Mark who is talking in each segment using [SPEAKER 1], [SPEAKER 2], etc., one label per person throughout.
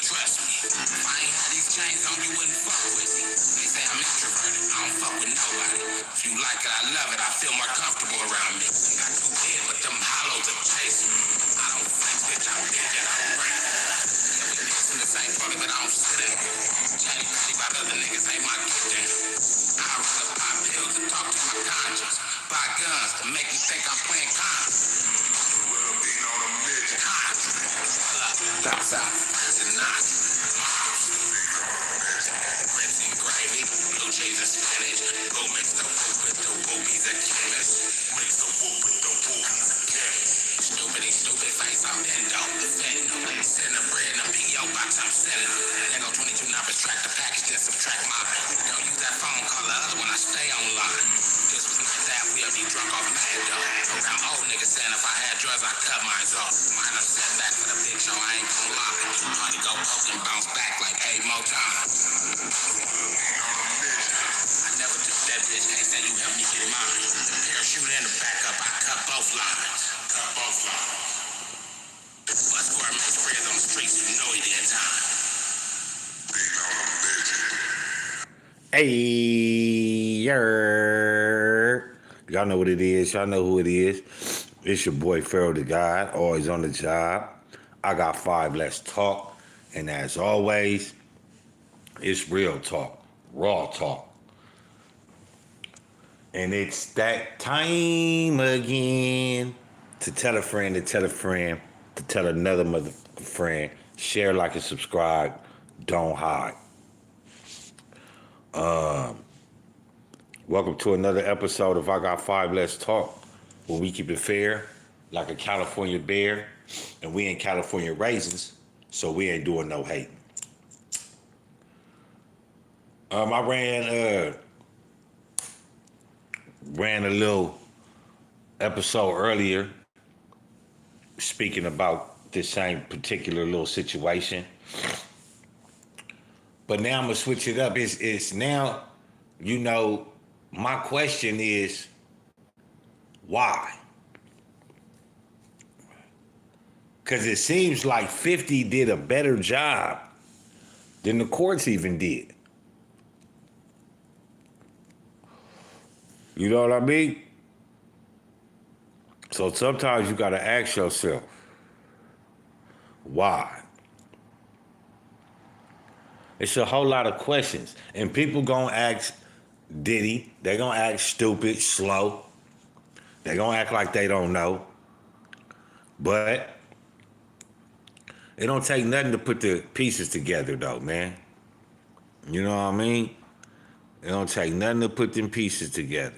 [SPEAKER 1] Trust me, if I ain't had these chains on, you wouldn't fuck with me. They say I'm introverted, I don't fuck with nobody. If you like it, I love it, I feel more comfortable around me. Not too big, but them hollows are chasing me. I don't flex, bitch, I'm big and I'm brand. Yeah, we mix in the same party, but I don't sit in. Chatty patty about other niggas ain't my get down. I'd rather pop pills and talk to my conscience. Buy guns to make you think I'm playing condoms. That's out. Grits and gravy, blue cheese and spinach. Go mix the whoop with the whoopies and chemist. Mix the whoop with the whoopies and chemist. Stupid face, I'm endo. Fentanyl. Send the bread in a P.O. box, I'm sending them. Then go 22 numbers, track the package, then subtract my. Don't use that phone, call the other one, I stay online. This was nice after we'll be drunk off mad though. Around old niggas saying if I had drugs, I cut mine off. Minor setback for the big show, I ain't gon' lie. Money go broke and bounce back like 8 more times. I never took that bitch, can't say you helped me get mine. The parachute and the backup, I cut both lines. But square makes friends on the streets, you know he did time.
[SPEAKER 2] Hey, y'all know what it is. Y'all know who it is. It's your boy Pharaoh the God, always on the job. I got 5 Let's Talk. And as always, it's real talk, raw talk. And it's that time again to tell a friend, to tell a friend, to tell another mother friend. Share, like, and subscribe. Don't hide. Welcome to another episode of I Got 5 Let's Talk, where we keep it fair, like a California bear, and we ain't California raisins, so we ain't doing no hating. I ran a little episode earlier speaking about this same particular little situation. But now I'm gonna switch it up. It's now, my question is why? Because it seems like 50 did a better job than the courts even did. You know what I mean? So sometimes you gotta ask yourself, why? It's a whole lot of questions. And people gonna ask Diddy, they gonna act stupid, slow. They gonna act like they don't know. But it don't take nothing to put the pieces together though, man. You know what I mean? It don't take nothing to put them pieces together.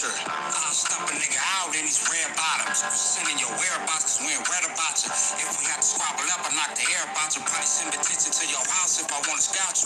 [SPEAKER 1] I'll stop a nigga out in these red bottoms. Sending your whereabouts, we ain't read about you. If we had to squabble up, I knock the air about you. Probably send a attention to your house if I wanna scout you.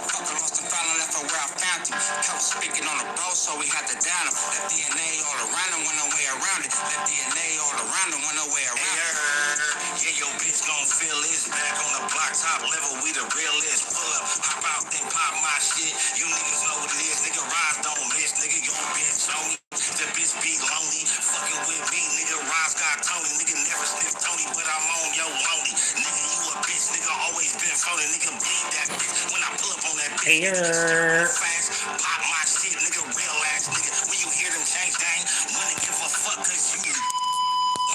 [SPEAKER 1] Fucking lost and found and left her where I found him. Kept speaking on the bro, so we had to down him. Left DNA all around him, went no way around it. Left DNA all around him, went no way around it. Yeah, your bitch gon' feel this. Back on the block top level, we the realest. Pull up, hop out, then pop my shit. You niggas know what it is. Nigga, rise don't miss. Nigga, your bitch on me. The bitch be lonely, fucking with me, nigga. Rise got Tony, nigga never sniff Tony, but I'm on your lonely, nigga. You a bitch, nigga. Always been phony, nigga. Bleed that bitch when I pull up on that bitch. Nigga, fast, pop my shit, nigga. Real ass, nigga. When you hear them change, dang, wouldn't give a fuck 'cause you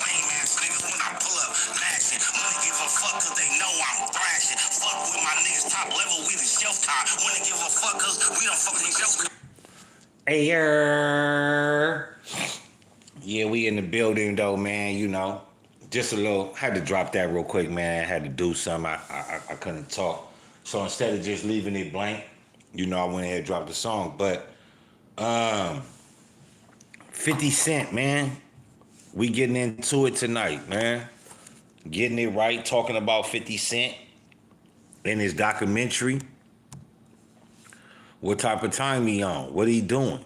[SPEAKER 1] lame ass niggas. When I pull up, lashing, wouldn't give a fuck 'cause they know I'm thrashing. Fuck with my niggas top level, we the shelf top. Wouldn't give a fuck 'cause we don't fucking joke.
[SPEAKER 2] Hey, yeah, we in the building though, man. Just a little. Had to drop that real quick, man. Had to do something. I couldn't talk, so instead of just leaving it blank, I went ahead and dropped the song. But 50 Cent, man, we getting into it tonight, man. Getting it right, talking about 50 Cent in his documentary. What type of time he on? What he doing?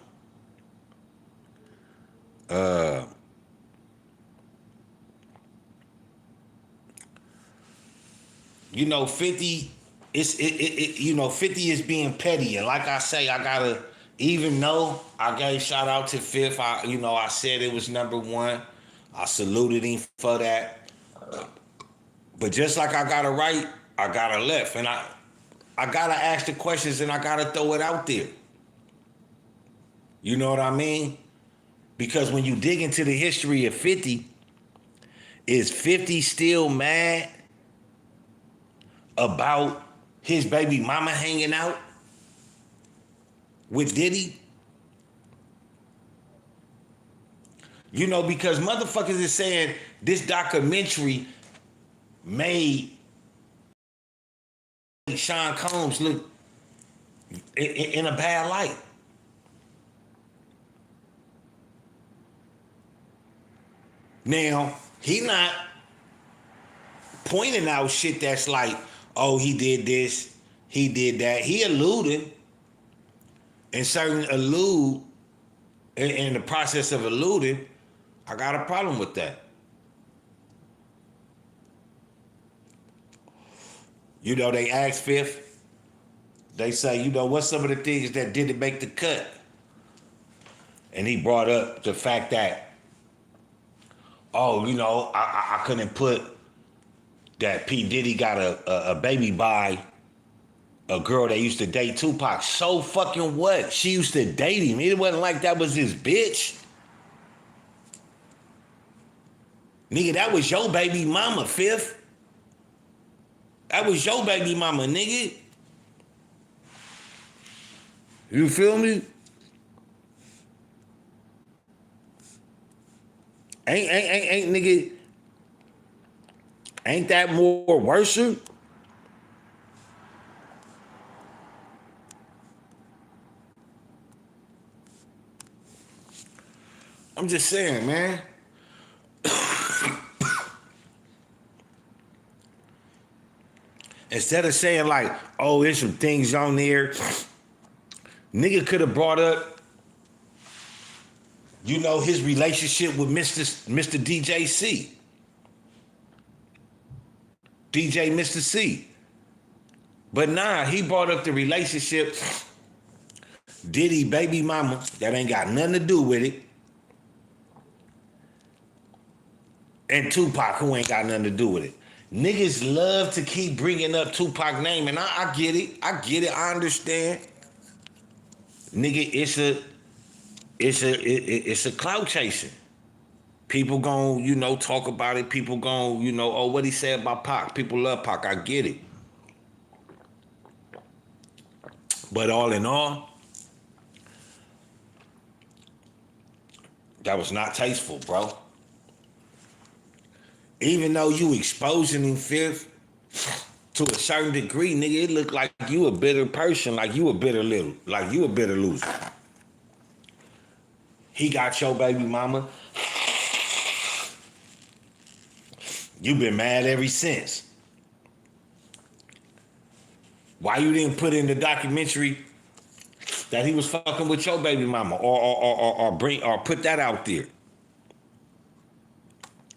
[SPEAKER 2] you know, 50, you know, 50 is being petty. And like I say, I gotta, even though I gave shout out to Fifth, I said it was number one. I saluted him for that. But just like I got a right, I got a left. And I gotta ask the questions and I gotta throw it out there. You know what I mean? Because when you dig into the history of 50, is 50 still mad about his baby mama hanging out with Diddy? You know, because motherfuckers is saying this documentary made Sean Combs look in a bad light. Now, he not pointing out shit that's like, oh, he did this, he did that. He alluded, and certain allude, in the process of alluding, I got a problem with that. You know, they asked Fifth, they say, you know, what's some of the things that didn't make the cut? And he brought up the fact that, oh, you know, I couldn't put that P. Diddy got a baby by a girl that used to date Tupac. So fucking what? She used to date him. It wasn't like that was his bitch. Nigga, that was your baby mama, Fifth. That was your baby mama, nigga. You feel me? Ain't nigga, ain't that more worse? I'm just saying, man. Instead of saying like, oh, there's some things on there, nigga could have brought up, you know, his relationship with Mr. DJ C. DJ Mr. C. But nah, he brought up the relationship, Diddy baby mama, that ain't got nothing to do with it, and Tupac, who ain't got nothing to do with it. Niggas love to keep bringing up Tupac's name, and I get it. I understand. Nigga, it's a clout chasing. People gon', you know, talk about it. People gon', you know, oh, what he said about Pac. People love Pac. I get it. But all in all, that was not tasteful, bro. Even though you exposing him, Fifth, to a certain degree, nigga, it looked like you a bitter person, like you a bitter loser. He got your baby mama. You been mad ever since. Why you didn't put in the documentary that he was fucking with your baby mama, or put that out there?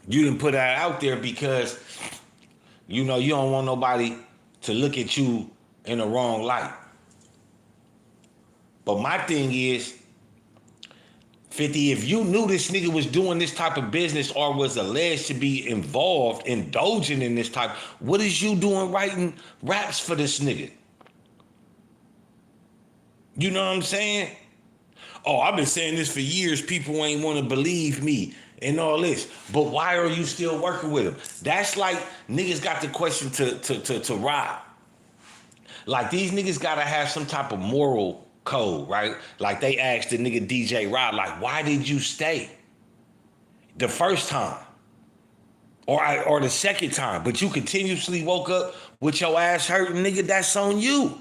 [SPEAKER 2] You didn't put that out there because, you know, you don't want nobody to look at you in the wrong light. But my thing is, 50, if you knew this nigga was doing this type of business or was alleged to be involved, indulging in this type, what is you doing writing raps for this nigga? You know what I'm saying? Oh, I've been saying this for years. People ain't want to believe me and all this. But why are you still working with him? That's like niggas got the question to Rob. Like, these niggas got to have some type of moral code, right? Like, they asked the nigga DJ Rob, like, why did you stay the first time? Or the second time, but you continuously woke up with your ass hurting, nigga, that's on you.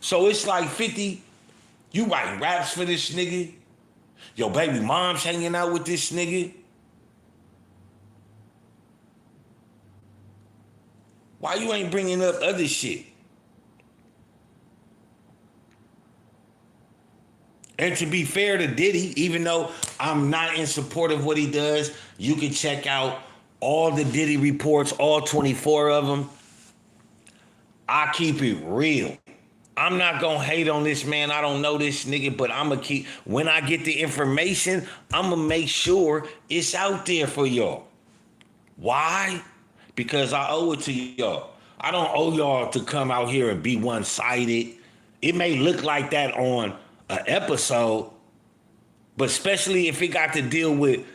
[SPEAKER 2] So it's like, 50, you writing raps for this nigga. Your baby mom's hanging out with this nigga. Why you ain't bringing up other shit? And to be fair to Diddy, even though I'm not in support of what he does, you can check out all the Diddy reports, all 24 of them, I keep it real. I'm not gonna hate on this man. I don't know this nigga, but I'm gonna keep, when I get the information, I'm gonna make sure it's out there for y'all. Why? Because I owe it to y'all. I don't owe y'all to come out here and be one-sided. It may look like that on an episode, but especially if it got to deal with,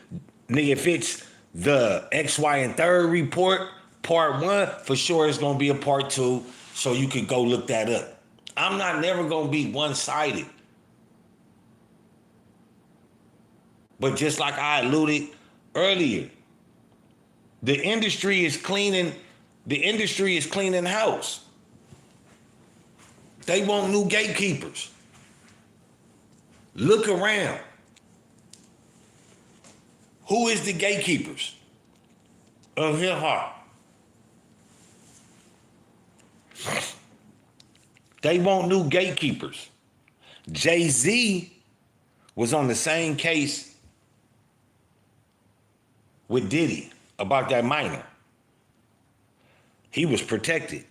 [SPEAKER 2] nigga, if it's the X, Y, and third report, part one, for sure it's gonna be a part two, so you could go look that up. I'm not never gonna be one-sided. But just like I alluded earlier, the industry is cleaning house. They want new gatekeepers. Look around. Who is the gatekeepers of hip hop? They want new gatekeepers. Jay-Z was on the same case with Diddy about that minor. He was protected.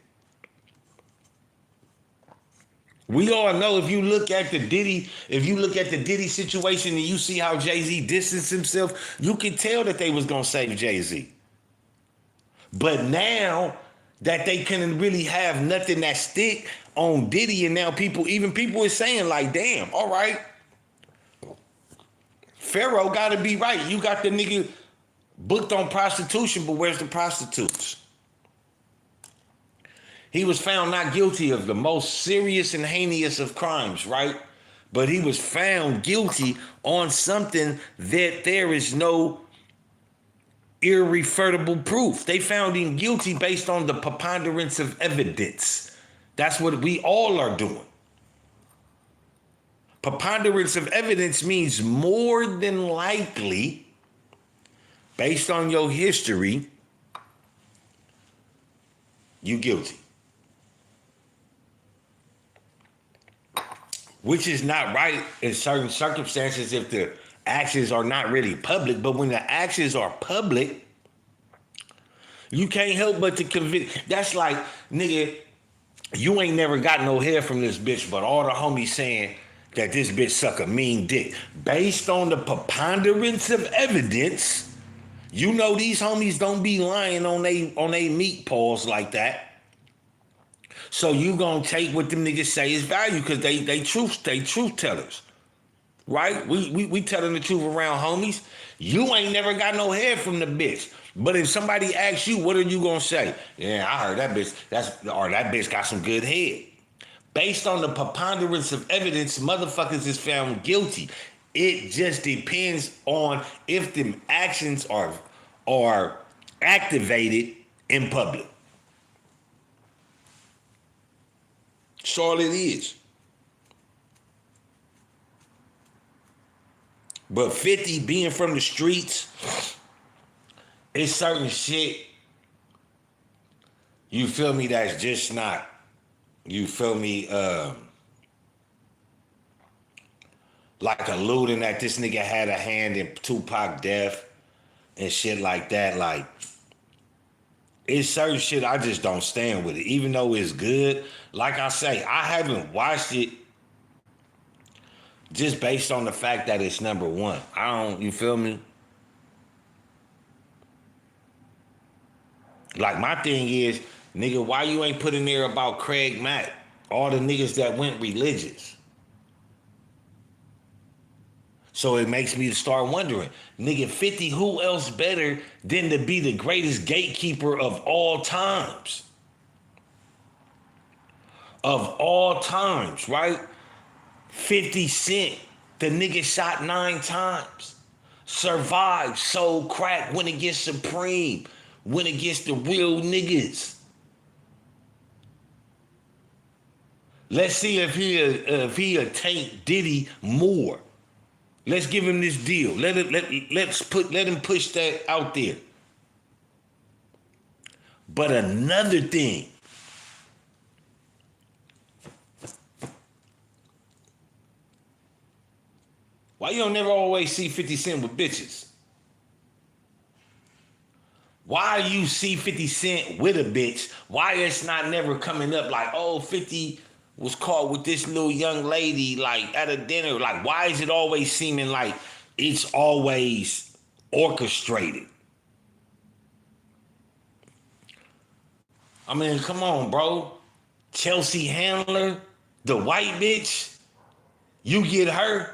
[SPEAKER 2] We all know if you look at the Diddy situation and you see how Jay-Z distanced himself, you can tell that they was gonna save Jay-Z. But now that they couldn't really have nothing that stick on Diddy, and now people is saying like, damn, all right, Pharaoh gotta be right. You got the nigga booked on prostitution, but where's the prostitutes? He was found not guilty of the most serious and heinous of crimes, right? But he was found guilty on something that there is no irrefutable proof. They found him guilty based on the preponderance of evidence. That's what we all are doing. Preponderance of evidence means more than likely, based on your history, you guilty. Which is not right in certain circumstances if the actions are not really public, but when the actions are public, you can't help but to convict. That's like, nigga, you ain't never got no hair from this bitch, but all the homies saying that this bitch suck a mean dick. Based on the preponderance of evidence, you know these homies don't be lying on they meat paws like that. So you gonna take what them niggas say is value because they truth tellers. Right? We telling the truth around homies. You ain't never got no hair from the bitch. But if somebody asks you, what are you gonna say? Yeah, I heard that bitch, that bitch got some good head. Based on the preponderance of evidence, motherfuckers is found guilty. It just depends on if them actions are activated in public. That's all it is. But 50 being from the streets, it's certain shit, you feel me, that's just not, you feel me, like alluding that this nigga had a hand in Tupac death and shit like that. Like, it's certain shit I just don't stand with it. Even though it's good, like I say, I haven't watched it just based on the fact that it's number one. You feel me? Like, my thing is, nigga, why you ain't put in there about Craig Mack? All the niggas that went religious. So it makes me start wondering, nigga, 50, who else better than to be the greatest gatekeeper of all times? Of all times, right? 50 Cent, the nigga shot 9 times. Survived, sold crack, went against Supreme, went against the real niggas. Let's see if he'll take Diddy more. Let's give him this deal. Let him push that out there. But another thing, why you don't never always see 50 Cent with bitches? Why you see 50 Cent with a bitch? Why it's not never coming up like, oh, 50 was caught with this little young lady like at a dinner? Like, why is it always seeming like it's always orchestrated? I mean, come on, bro. Chelsea Handler, the white bitch, you get her.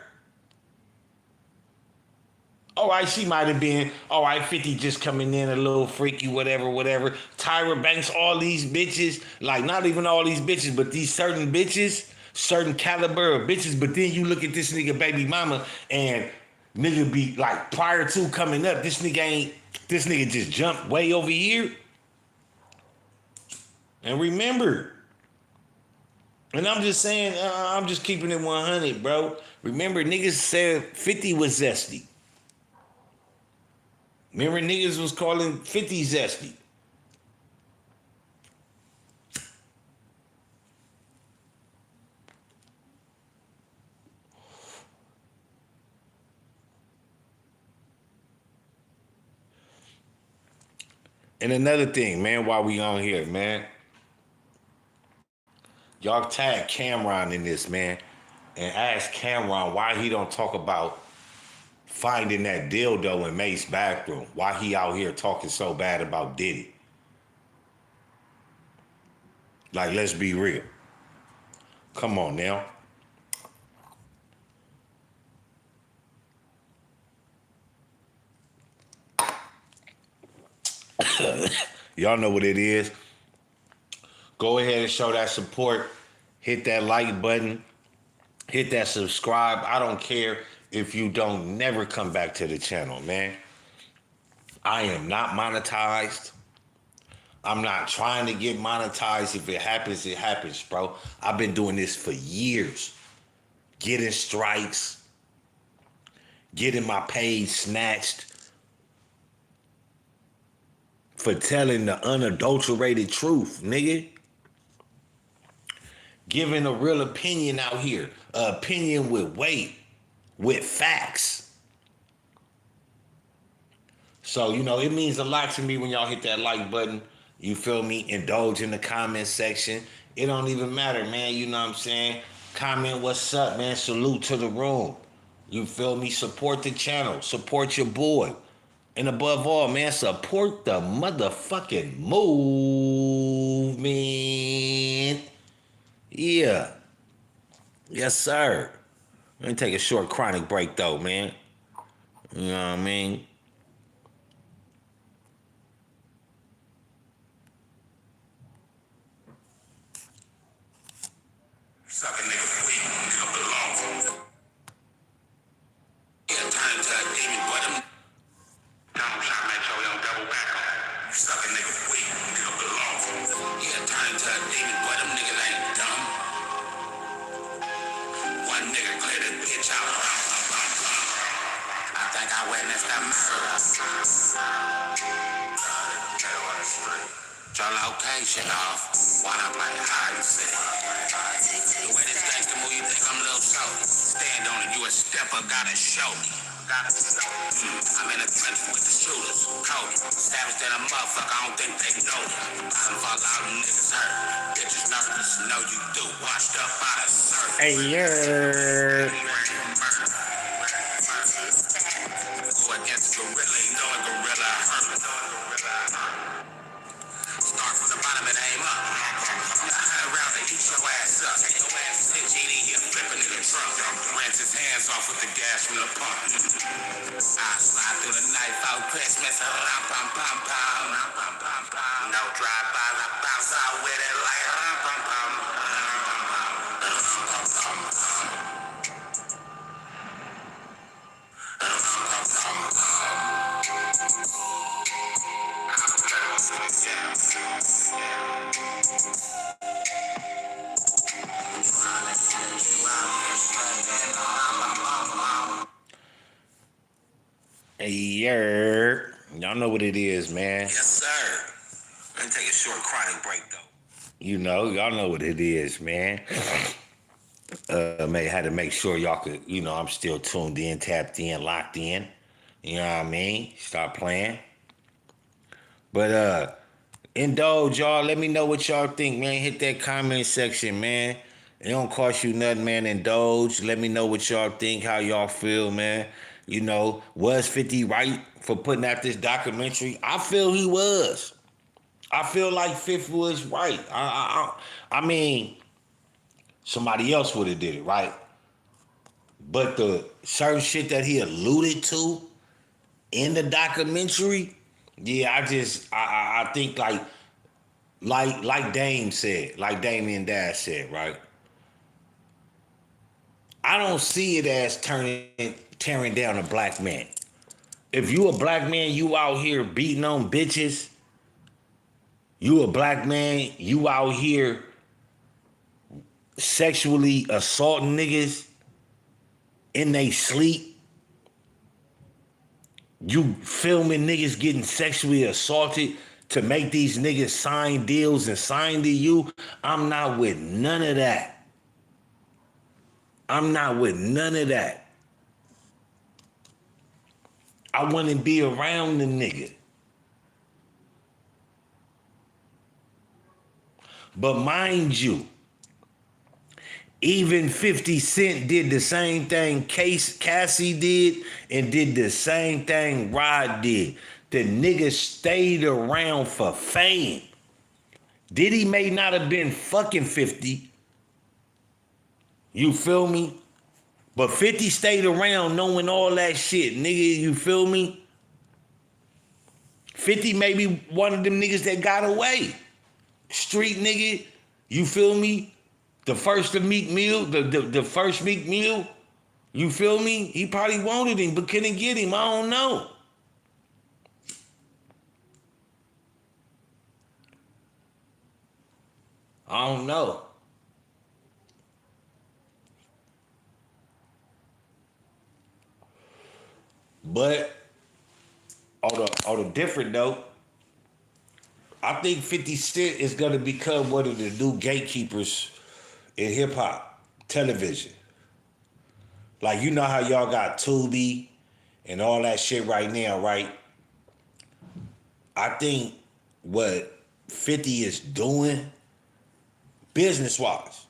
[SPEAKER 2] All right, she might have been, all right, 50 just coming in a little freaky, whatever, whatever. Tyra Banks, all these bitches, like not even all these bitches, but these certain bitches, certain caliber of bitches. But then you look at this nigga baby mama and nigga be like prior to coming up, this nigga just jumped way over here. And remember, and I'm just saying, I'm just keeping it 100, bro. Remember, niggas said 50 was zesty. Remember, niggas was calling 50 zesty. And another thing, man, while we on here, man, y'all tag Cameron in this, man, and ask Cameron why he don't talk about finding that dildo in Mace's bathroom. Why he out here talking so bad about Diddy. Like, let's be real. Come on now. Y'all know what it is. Go ahead and show that support. Hit that like button. Hit that subscribe. I don't care if you don't never come back to the channel, man. I am not monetized. I'm not trying to get monetized. If it happens, bro. I've been doing this for years. Getting strikes. Getting my page snatched. For telling the unadulterated truth, nigga. Giving a real opinion out here. An opinion with weight. With facts. So, you know, it means a lot to me when y'all hit that like button. You feel me? Indulge in the comment section. It don't even matter, man. You know what I'm saying? Comment what's up, man. Salute to the room. You feel me? Support the channel. Support your boy. And above all, man, support the motherfucking movement. Yeah. Yes, sir. Let me take a short chronic break, though, man. You know what I mean?
[SPEAKER 1] Suck a nigga weak, nigga belong. Yeah, turn into a demon, boy. Them don't shot make sure you don't double back on. You suck a nigga weak, nigga belong. Yeah, turn into a demon, boy. Them niggas ain't dumb. One nigga clear this bitch out. I think I witnessed that murder. Your location off. Why not play hide and seek? The way this gangster move, you think I'm a little shorty. Stand on it, you a stepper, gotta show me. I'm in the trench with the shooters. Cody, savage than a motherfucker, I don't think they know me. I done fall out and niggas hurt. Bitches nervous, know you do. Washed up by the surface.
[SPEAKER 2] Hey, yeah.
[SPEAKER 1] Go against the gorilla, you know a gorilla hurt. Start from the bottom and aim up. Around to eat your ass up. Sit GD here flipping in the trunk. Rinse his hands off with the gas from the pump. I slide through the night out Christmas. Rum pum pum pum. No drive-bys, I bounce out with it like rum pum pum.
[SPEAKER 2] Hey, yeah. Y'all know what it is, man.
[SPEAKER 1] Yes, sir. Let me take a short chronic break, though.
[SPEAKER 2] You know, y'all know what it is, man. Had to make sure y'all could, you know, I'm still tuned in, tapped in, locked in. You know what I mean? Start playing. But indulge, y'all. Let me know what y'all think, man. Hit that comment section, man. It don't cost you nothing, man. Indulge. Let me know what y'all think, how y'all feel, man. You know, was 50 right for putting out this documentary? I feel he was. I feel like Fifth was right. I mean, somebody else would have did it, right? But the certain shit that he alluded to in the documentary, yeah, I think like Dame said, like Damian Dash said, right? I don't see it as tearing down a black man. If you a black man, you out here beating on bitches. You a black man, you out here sexually assaulting niggas in they sleep. You filming niggas getting sexually assaulted to make these niggas sign deals and sign to you. I'm not with none of that. I'm not with none of that. I wouldn't be around the nigga. But mind you, even 50 Cent did the same thing Cassie did and did the same thing Rod did. The nigga stayed around for fame. Diddy may not have been fucking 50. You feel me? But 50 stayed around knowing all that shit, nigga, you feel me? 50 may be one of them niggas that got away. Street nigga, you feel me? The first of Meek Mill, the first Meek Mill, you feel me? He probably wanted him but couldn't get him. I don't know. I don't know. But on a different note, I think 50 Cent is gonna become one of the new gatekeepers in hip hop television. Like, you know how y'all got Tubi and all that shit right now, right? I think what 50 is doing business wise,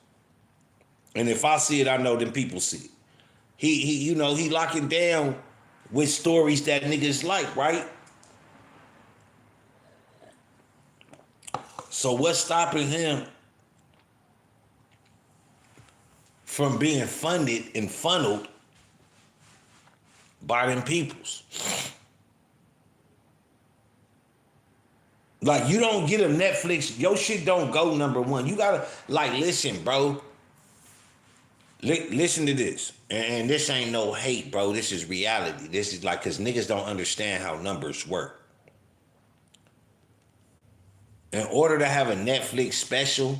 [SPEAKER 2] and if I see it, I know them people see it. He locking down with stories that niggas like, right? So what's stopping him from being funded and funneled by them peoples? Like, you don't get a Netflix, your shit don't go number one. You gotta, like, listen, bro. Listen to this. And this ain't no hate, bro. This is reality. This is like, because niggas don't understand how numbers work. In order to have a Netflix special,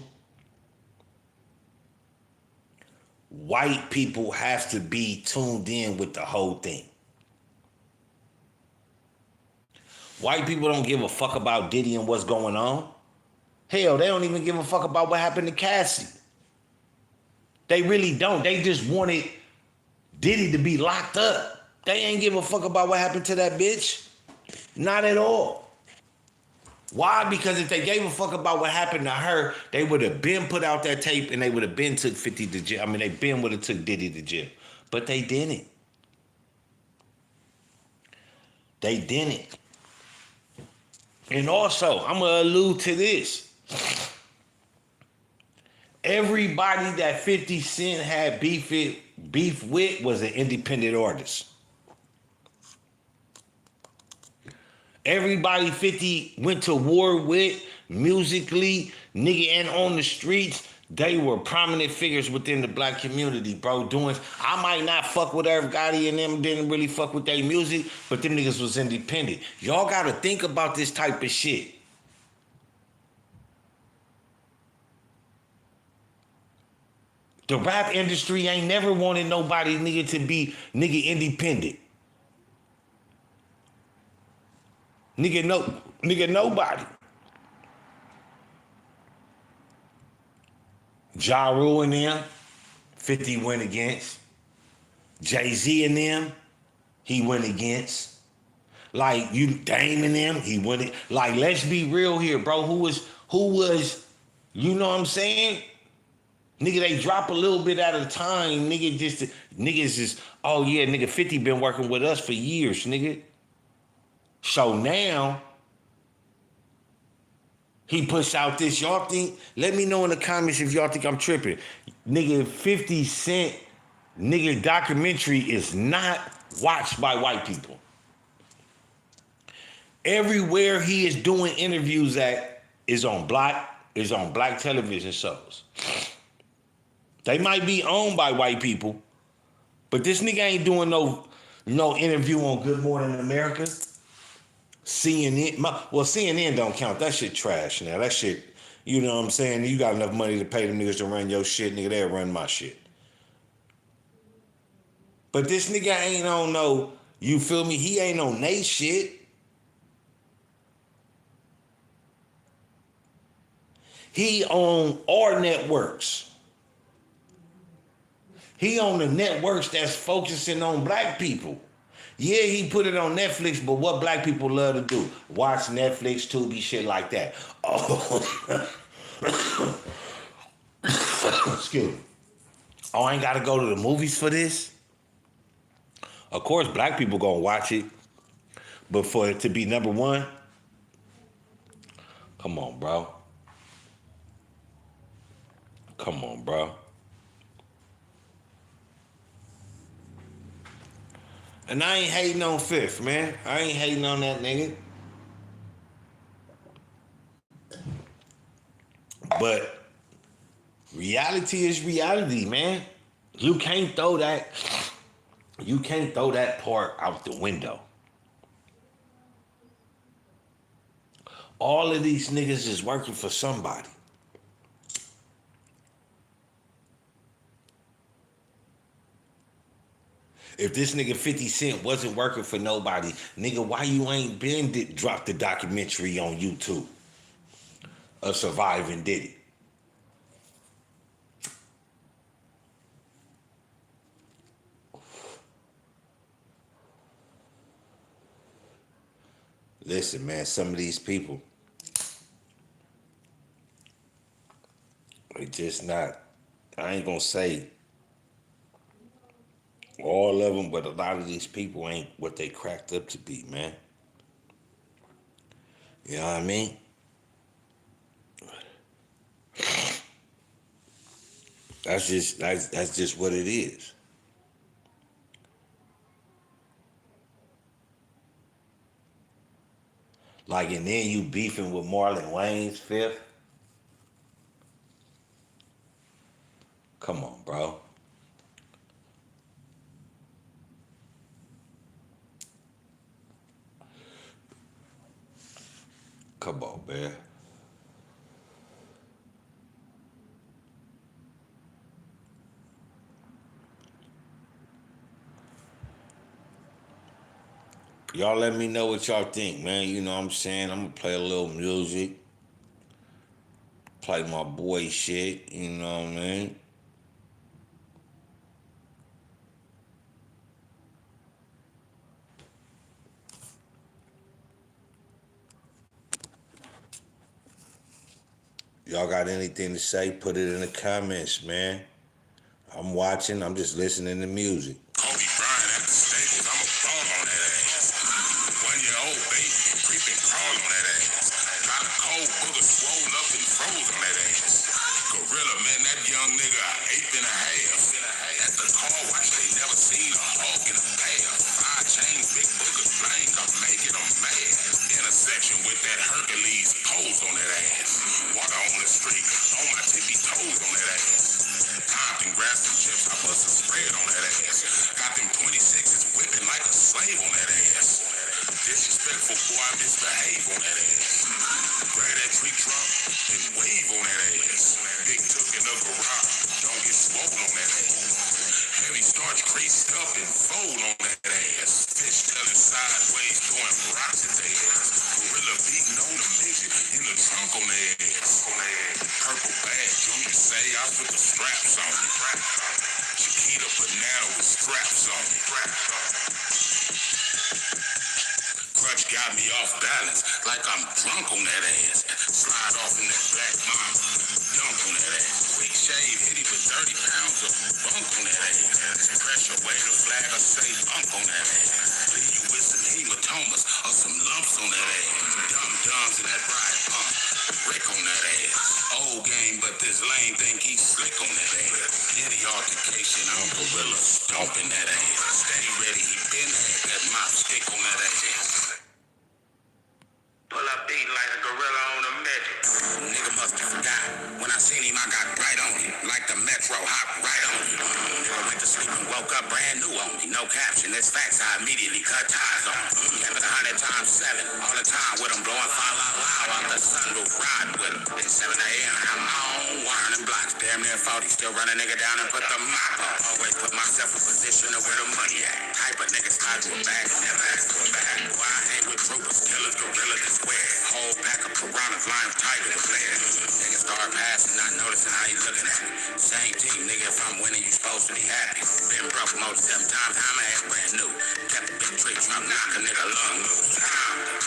[SPEAKER 2] white people have to be tuned in with the whole thing. White people don't give a fuck about Diddy and what's going on. Hell, they don't even give a fuck about what happened to Cassie. They really don't. They just wanted Diddy to be locked up. They ain't give a fuck about what happened to that bitch. Not at all. Why? Because if they gave a fuck about what happened to her, they would have been put out that tape and they would have been took 50 to jail. I mean, they been would have took Diddy to jail. But they didn't. They didn't. And also, I'm going to allude to this. Everybody that 50 Cent had beef with was an independent artist. Everybody 50 went to war with, musically, nigga, and on the streets, they were prominent figures within the black community, bro. I might not fuck with everybody and them, didn't really fuck with their music, but them niggas was independent. Y'all gotta think about this type of shit. The rap industry ain't never wanted nobody, nigga, to be, nigga, independent. Nigga, nobody. Ja Rule and them, 50 went against. Jay-Z and them, he went against. Like you damning him, he wouldn't. Like let's be real here, bro. Who was, you know what I'm saying? Nigga, they drop a little bit at a time. Niggas just, oh yeah, nigga, 50 been working with us for years, nigga. So now he puts out this. Y'all think? Let me know in the comments if y'all think I'm tripping. Nigga, 50 Cent, nigga, documentary is not watched by white people. Everywhere he is doing interviews at is on black television shows. They might be owned by white people, but this nigga ain't doing no interview on Good Morning America. CNN, CNN don't count. That shit trash now. That shit, you know what I'm saying? You got enough money to pay them niggas to run your shit, nigga, they'll run my shit. But this nigga ain't on no, you feel me? He ain't on they shit. He on our networks. He on the networks that's focusing on black people. Yeah, he put it on Netflix, but what black people love to do? Watch Netflix, Tubi, shit like that. Oh, excuse me. Oh, I ain't got to go to the movies for this? Of course, black people gonna watch it, but for it to be number one, come on, bro. Come on, bro. And I ain't hating on Fifth, man. I ain't hating on that nigga. But reality is reality, man. You can't throw that part out the window. All of these niggas is working for somebody. If this nigga 50 Cent wasn't working for nobody, nigga, why you ain't been dropped the documentary on YouTube of surviving Diddy? Listen, man, some of these people, they just not, I ain't gonna say all of them, but a lot of these people ain't what they cracked up to be, man. You know what I mean? That's just what it is. Like, and then you beefing with Marlon Wayne's Fifth. Come on, bro. Come on, man. Y'all let me know what y'all think, man. You know what I'm saying? I'm gonna play a little music. Play my boy shit, you know what I mean? Y'all got anything to say? Put it in the comments, man. I'm watching, I'm just listening to music.
[SPEAKER 1] Kobe Bryant at the Staples, I'm a ball on that ass. 1-year-old baby, creeping crawl on that ass. Got a cold booger swollen up and froze on that ass. Gorilla, man, that young nigga, an eighth and a half. At the car wash, they never seen a hog in a bath. 5 chains, big boogers, blank, I'm making them mad. Intersection with that Hercules pose on that ass. Water on the street, on my tippy toes on that ass. Compton, grab some chips, I bust a spread on that ass. Got them 26s whipping like a slave on that ass. Disrespectful boy, I misbehave on that ass. Grab that tree trunk and wave on that ass. Big took in the garage, don't get swole on that ass. Heavy starch creased up and fold on that ass. Fish telling sideways, throwing rocks at their ass. Gorilla beating on the midget in the trunk on their ass. Purple bag, Junior say I put the straps on it. Chiquita banana with straps on it. crutch got me off balance, like I'm drunk on that ass. Slide off in that black mom, dunk on that ass. Quick shave, hit him with 30 pounds of bunk on that ass. This pressure, wave the flag, or say bunk on that ass. Leave you with some hematomas or some lumps on that ass. Dum-dums in that riot pump, brick on that ass. Old game, but this lame think he's slick on that ass. Any altercation, I'm gorilla stomping that ass. Stay ready, he been had that mop stick on that ass. Pull up beat like a gorilla on a midget. Nigga must have forgot. When I seen him, I got right on him. Like the Metro, hop right on him. Nigga went to sleep and woke up brand new on me. No caption, it's facts, I immediately cut ties on him. Kept it 100 times 7. All the time with him, blowing fire out loud out the sunroof, riding with him. It's 7 a.m. I'm on wiring and blocks. Damn near 40, still run a nigga down and put the mop up. Always put myself in position of where the money at. Type of nigga slide to a bag, never ask for a bag. Boy, I hang with troopers, killers, gorillas, and squares. Whole pack of piranhas, lions, tigers, and bears. Niggas start passing, not noticing how you looking at me. Same team, nigga, if I'm winning, you supposed to be happy. Been broke most 7 times, how my ass brand new. Kept a big tree trunk, knock a nigga lung loose.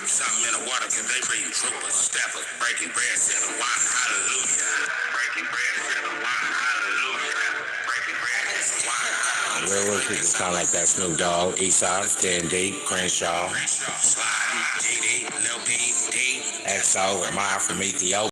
[SPEAKER 1] Something in the water, cause they reading troopers, steppers, breaking bread, sipping wine, hallelujah. Breaking bread, sipping wine, hallelujah. Breaking bread, sipping wine, hallelujah.
[SPEAKER 2] Real people sound like that Snoop Dogg, Eastside, 10D, Crenshaw,
[SPEAKER 1] Slide, DD, Lil P, D.
[SPEAKER 2] XO, Remind from Ethiopia.